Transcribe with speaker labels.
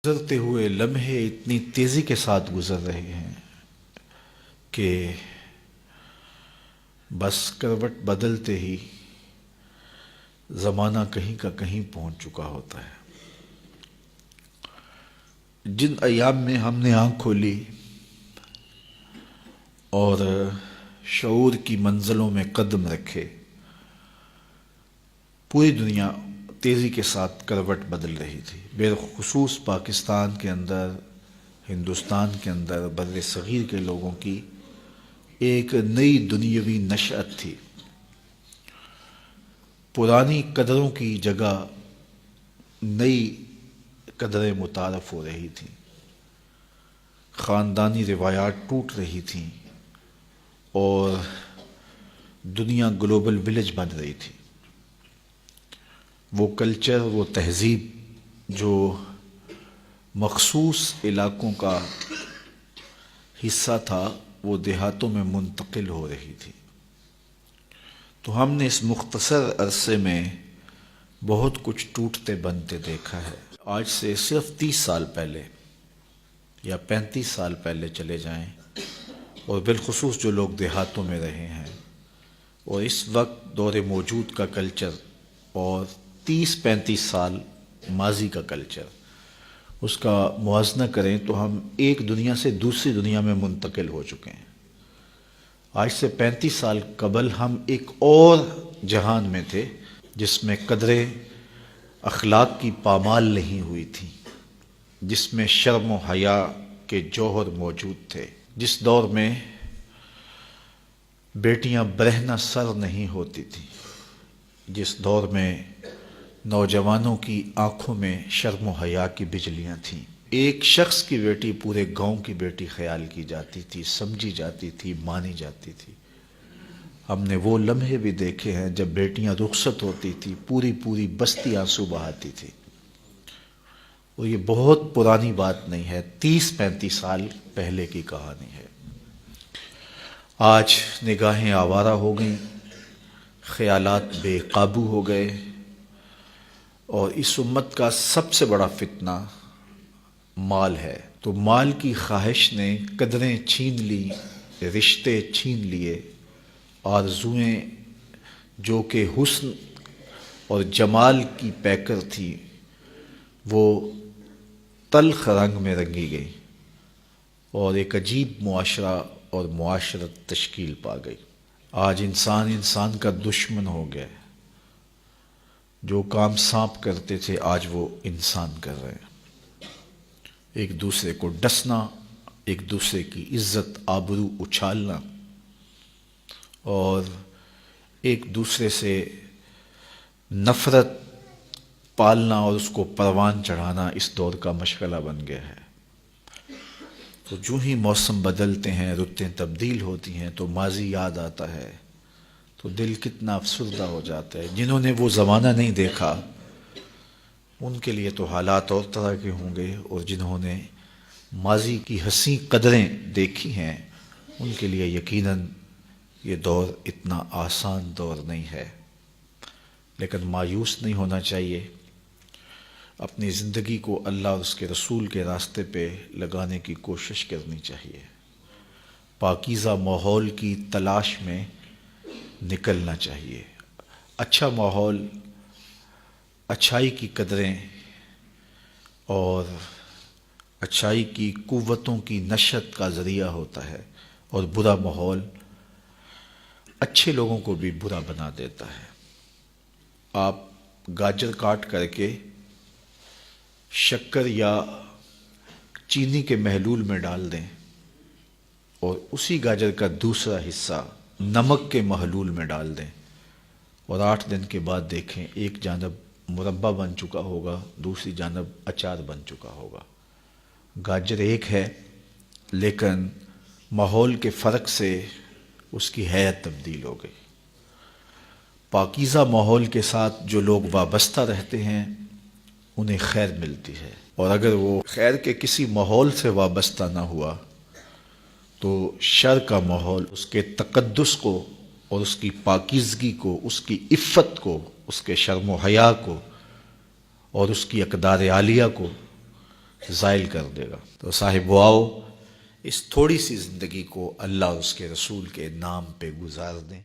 Speaker 1: گزرتے ہوئے لمحے اتنی تیزی کے ساتھ گزر رہے ہیں کہ بس کروٹ بدلتے ہی زمانہ کہیں کا کہیں پہنچ چکا ہوتا ہے۔ جن ایام میں ہم نے آنکھ کھولی اور شعور کی منزلوں میں قدم رکھے، پوری دنیا تیزی کے ساتھ کروٹ بدل رہی تھی، بالخصوص پاکستان کے اندر، ہندوستان کے اندر، بر صغیر کے لوگوں کی ایک نئی دنیاوی نشأت تھی۔ پرانی قدروں کی جگہ نئی قدریں متعارف ہو رہی تھیں، خاندانی روایات ٹوٹ رہی تھیں اور دنیا گلوبل ولیج بن رہی تھی۔ وہ کلچر، وہ تہذیب جو مخصوص علاقوں کا حصہ تھا، وہ دیہاتوں میں منتقل ہو رہی تھی۔ تو ہم نے اس مختصر عرصے میں بہت کچھ ٹوٹتے بنتے دیکھا ہے۔ آج سے صرف 30 سال پہلے یا 35 سال پہلے چلے جائیں، اور بالخصوص جو لوگ دیہاتوں میں رہے ہیں، اور اس وقت دور موجود کا کلچر، اور 30-35 سال ماضی کا کلچر، اس کا موازنہ کریں تو ہم ایک دنیا سے دوسری دنیا میں منتقل ہو چکے ہیں۔ آج سے 35 سال قبل ہم ایک اور جہان میں تھے، جس میں قدریں اخلاق کی پامال نہیں ہوئی تھیں، جس میں شرم و حیا کے جوہر موجود تھے، جس دور میں بیٹیاں برہنہ سر نہیں ہوتی تھیں، جس دور میں نوجوانوں کی آنکھوں میں شرم و حیا کی بجلیاں تھیں۔ ایک شخص کی بیٹی پورے گاؤں کی بیٹی خیال کی جاتی تھی، سمجھی جاتی تھی، مانی جاتی تھی۔ ہم نے وہ لمحے بھی دیکھے ہیں جب بیٹیاں رخصت ہوتی تھی، پوری بستی آنسو بہاتی تھی۔ اور یہ بہت پرانی بات نہیں ہے، 30-35 سال پہلے کی کہانی ہے۔ آج نگاہیں آوارہ ہو گئیں، خیالات بے قابو ہو گئے، اور اس امت کا سب سے بڑا فتنہ مال ہے۔ تو مال کی خواہش نے قدریں چھین لی، رشتے چھین لیے، آرزوئیں جو کہ حسن اور جمال کی پیکر تھی، وہ تلخ رنگ میں رنگی گئی، اور ایک عجیب معاشرہ اور معاشرت تشکیل پا گئی۔ آج انسان کا دشمن ہو گیا ہے۔ جو کام سانپ کرتے تھے، آج وہ انسان کر رہے ہیں۔ ایک دوسرے کو ڈسنا، ایک دوسرے کی عزت آبرو اچھالنا، اور ایک دوسرے سے نفرت پالنا اور اس کو پروان چڑھانا اس دور کا مشغلہ بن گیا ہے۔ تو جو ہی موسم بدلتے ہیں، رتیں تبدیل ہوتی ہیں، تو ماضی یاد آتا ہے، تو دل کتنا افسردہ ہو جاتا ہے۔ جنہوں نے وہ زمانہ نہیں دیکھا، ان کے لیے تو حالات اور طرح کے ہوں گے، اور جنہوں نے ماضی کی حسین قدریں دیکھی ہیں، ان کے لیے یقیناً یہ دور اتنا آسان دور نہیں ہے۔ لیکن مایوس نہیں ہونا چاہیے، اپنی زندگی کو اللہ اور اس کے رسول کے راستے پہ لگانے کی کوشش کرنی چاہیے، پاکیزہ ماحول کی تلاش میں نکلنا چاہیے۔ اچھا ماحول اچھائی کی قدریں اور اچھائی کی قوتوں کی نشت کا ذریعہ ہوتا ہے، اور برا ماحول اچھے لوگوں کو بھی برا بنا دیتا ہے۔ آپ گاجر کاٹ کر کے شکر یا چینی کے محلول میں ڈال دیں، اور اسی گاجر کا دوسرا حصہ نمک کے محلول میں ڈال دیں، اور 8 دن کے بعد دیکھیں، ایک جانب مربع بن چکا ہوگا، دوسری جانب اچار بن چکا ہوگا۔ گاجر ایک ہے، لیکن ماحول کے فرق سے اس کی ہیئت تبدیل ہو گئی۔ پاکیزہ ماحول کے ساتھ جو لوگ وابستہ رہتے ہیں، انہیں خیر ملتی ہے، اور اگر وہ خیر کے کسی ماحول سے وابستہ نہ ہوا، تو شر کا ماحول اس کے تقدس کو اور اس کی پاکیزگی کو، اس کی عفت کو، اس کے شرم و حیا کو اور اس کی اقدار عالیہ کو زائل کر دے گا۔ تو صاحب وہ آؤ اس تھوڑی سی زندگی کو اللہ اور اس کے رسول کے نام پہ گزار دیں۔